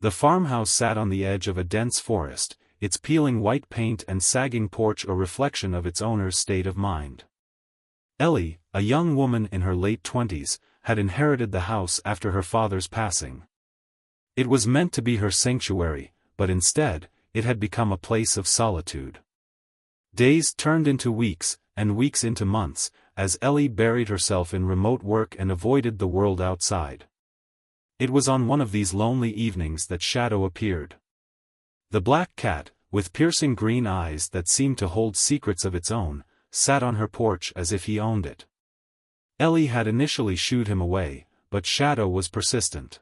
The farmhouse sat on the edge of a dense forest, its peeling white paint and sagging porch a reflection of its owner's state of mind. Ellie, a young woman in her late 20s, had inherited the house after her father's passing. It was meant to be her sanctuary, but instead, it had become a place of solitude. Days turned into weeks, and weeks into months, as Ellie buried herself in remote work and avoided the world outside. It was on one of these lonely evenings that Shadow appeared. The black cat, with piercing green eyes that seemed to hold secrets of its own, sat on her porch as if he owned it. Ellie had initially shooed him away, but Shadow was persistent.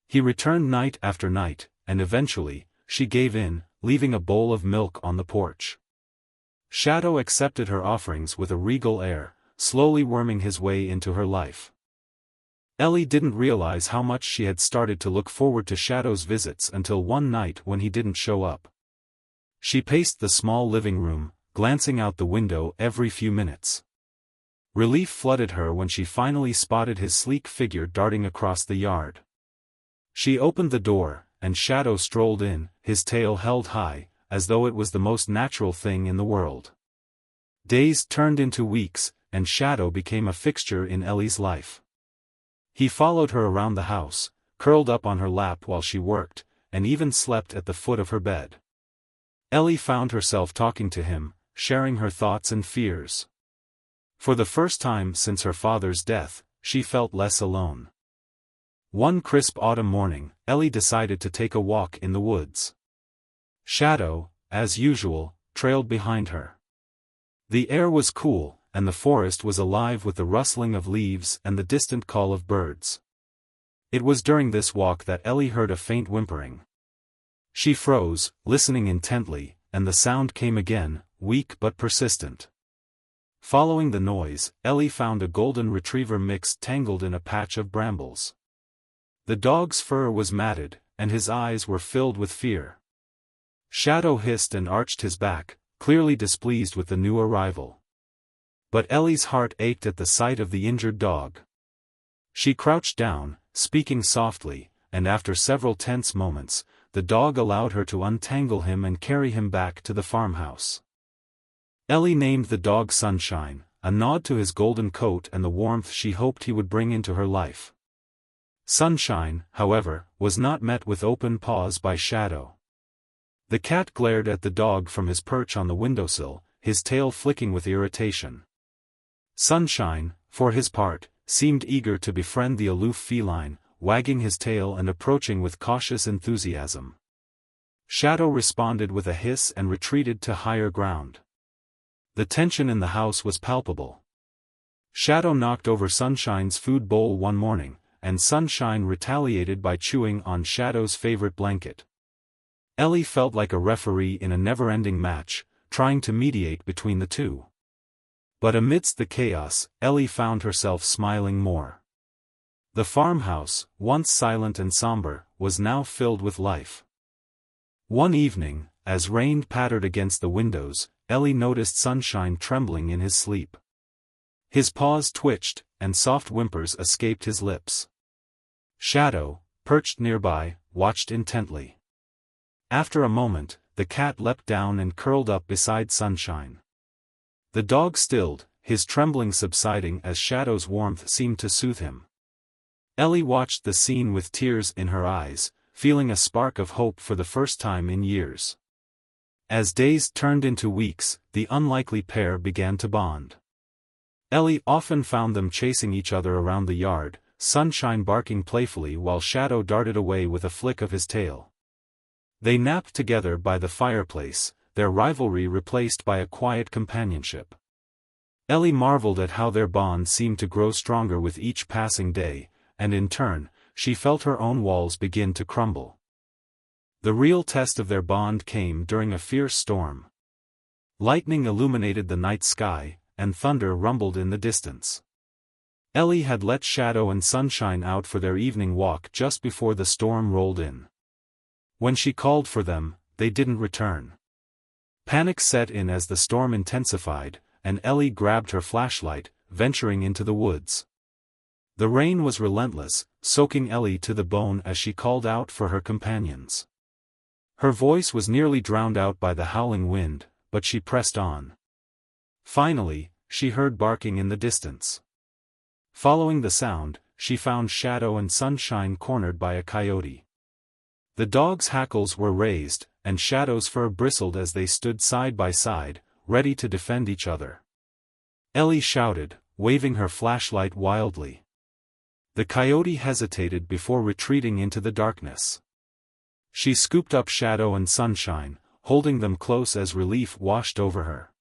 He returned night after night, and eventually, she gave in, leaving a bowl of milk on the porch. Shadow accepted her offerings with a regal air, slowly worming his way into her life. Ellie didn't realize how much she had started to look forward to Shadow's visits until one night when he didn't show up. She paced the small living room, glancing out the window every few minutes. Relief flooded her when she finally spotted his sleek figure darting across the yard. She opened the door, and Shadow strolled in, his tail held high, as though it was the most natural thing in the world. Days turned into weeks, and Shadow became a fixture in Ellie's life. He followed her around the house, curled up on her lap while she worked, and even slept at the foot of her bed. Ellie found herself talking to him, sharing her thoughts and fears. For the first time since her father's death, she felt less alone. One crisp autumn morning, Ellie decided to take a walk in the woods. Shadow, as usual, trailed behind her. The air was cool, and the forest was alive with the rustling of leaves and the distant call of birds. It was during this walk that Ellie heard a faint whimpering. She froze, listening intently, and the sound came again, weak but persistent. Following the noise, Ellie found a golden retriever mix tangled in a patch of brambles. The dog's fur was matted, and his eyes were filled with fear. Shadow hissed and arched his back, clearly displeased with the new arrival. But Ellie's heart ached at the sight of the injured dog. She crouched down, speaking softly, and after several tense moments, the dog allowed her to untangle him and carry him back to the farmhouse. Ellie named the dog Sunshine, a nod to his golden coat and the warmth she hoped he would bring into her life. Sunshine, however, was not met with open paws by Shadow. The cat glared at the dog from his perch on the windowsill, his tail flicking with irritation. Sunshine, for his part, seemed eager to befriend the aloof feline, wagging his tail and approaching with cautious enthusiasm. Shadow responded with a hiss and retreated to higher ground. The tension in the house was palpable. Shadow knocked over Sunshine's food bowl one morning, and Sunshine retaliated by chewing on Shadow's favorite blanket. Ellie felt like a referee in a never-ending match, trying to mediate between the two. But amidst the chaos, Ellie found herself smiling more. The farmhouse, once silent and somber, was now filled with life. One evening, as rain pattered against the windows, Ellie noticed Sunshine trembling in his sleep. His paws twitched, and soft whimpers escaped his lips. Shadow, perched nearby, watched intently. After a moment, the cat leapt down and curled up beside Sunshine. The dog stilled, his trembling subsiding as Shadow's warmth seemed to soothe him. Ellie watched the scene with tears in her eyes, feeling a spark of hope for the first time in years. As days turned into weeks, the unlikely pair began to bond. Ellie often found them chasing each other around the yard, Sunshine barking playfully while Shadow darted away with a flick of his tail. They napped together by the fireplace, their rivalry replaced by a quiet companionship. Ellie marveled at how their bond seemed to grow stronger with each passing day, and in turn, she felt her own walls begin to crumble. The real test of their bond came during a fierce storm. Lightning illuminated the night sky, and thunder rumbled in the distance. Ellie had let Shadow and Sunshine out for their evening walk just before the storm rolled in. When she called for them, they didn't return. Panic set in as the storm intensified, and Ellie grabbed her flashlight, venturing into the woods. The rain was relentless, soaking Ellie to the bone as she called out for her companions. Her voice was nearly drowned out by the howling wind, but she pressed on. Finally, she heard barking in the distance. Following the sound, she found Shadow and Sunshine cornered by a coyote. The dogs' hackles were raised, and Shadow's fur bristled as they stood side by side, ready to defend each other. Ellie shouted, waving her flashlight wildly. The coyote hesitated before retreating into the darkness. She scooped up Shadow and Sunshine, holding them close as relief washed over her.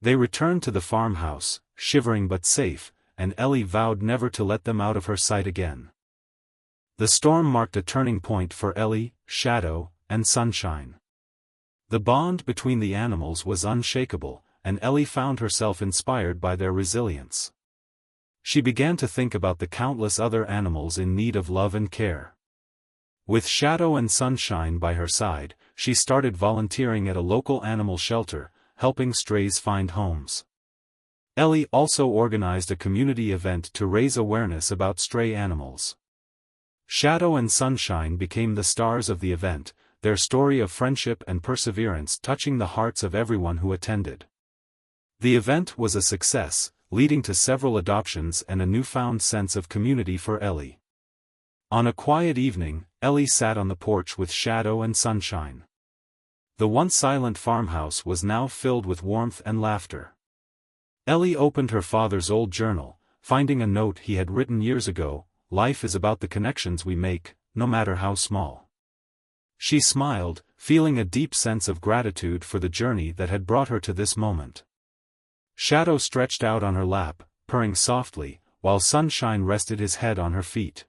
They returned to the farmhouse, shivering but safe, and Ellie vowed never to let them out of her sight again. The storm marked a turning point for Ellie, Shadow, and Sunshine. The bond between the animals was unshakable, and Ellie found herself inspired by their resilience. She began to think about the countless other animals in need of love and care. With Shadow and Sunshine by her side, she started volunteering at a local animal shelter, helping strays find homes. Ellie also organized a community event to raise awareness about stray animals. Shadow and Sunshine became the stars of the event, their story of friendship and perseverance touching the hearts of everyone who attended. The event was a success, leading to several adoptions and a newfound sense of community for Ellie. On a quiet evening, Ellie sat on the porch with Shadow and Sunshine. The once silent farmhouse was now filled with warmth and laughter. Ellie opened her father's old journal, finding a note he had written years ago: "Life is about the connections we make, no matter how small." She smiled, feeling a deep sense of gratitude for the journey that had brought her to this moment. Shadow stretched out on her lap, purring softly, while Sunshine rested his head on her feet.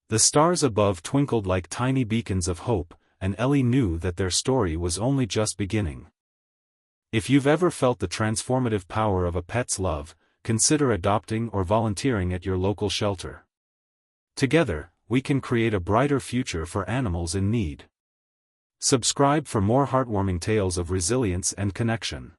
The stars above twinkled like tiny beacons of hope, and Ellie knew that their story was only just beginning. If you've ever felt the transformative power of a pet's love, consider adopting or volunteering at your local shelter. Together, we can create a brighter future for animals in need. Subscribe for more heartwarming tales of resilience and connection.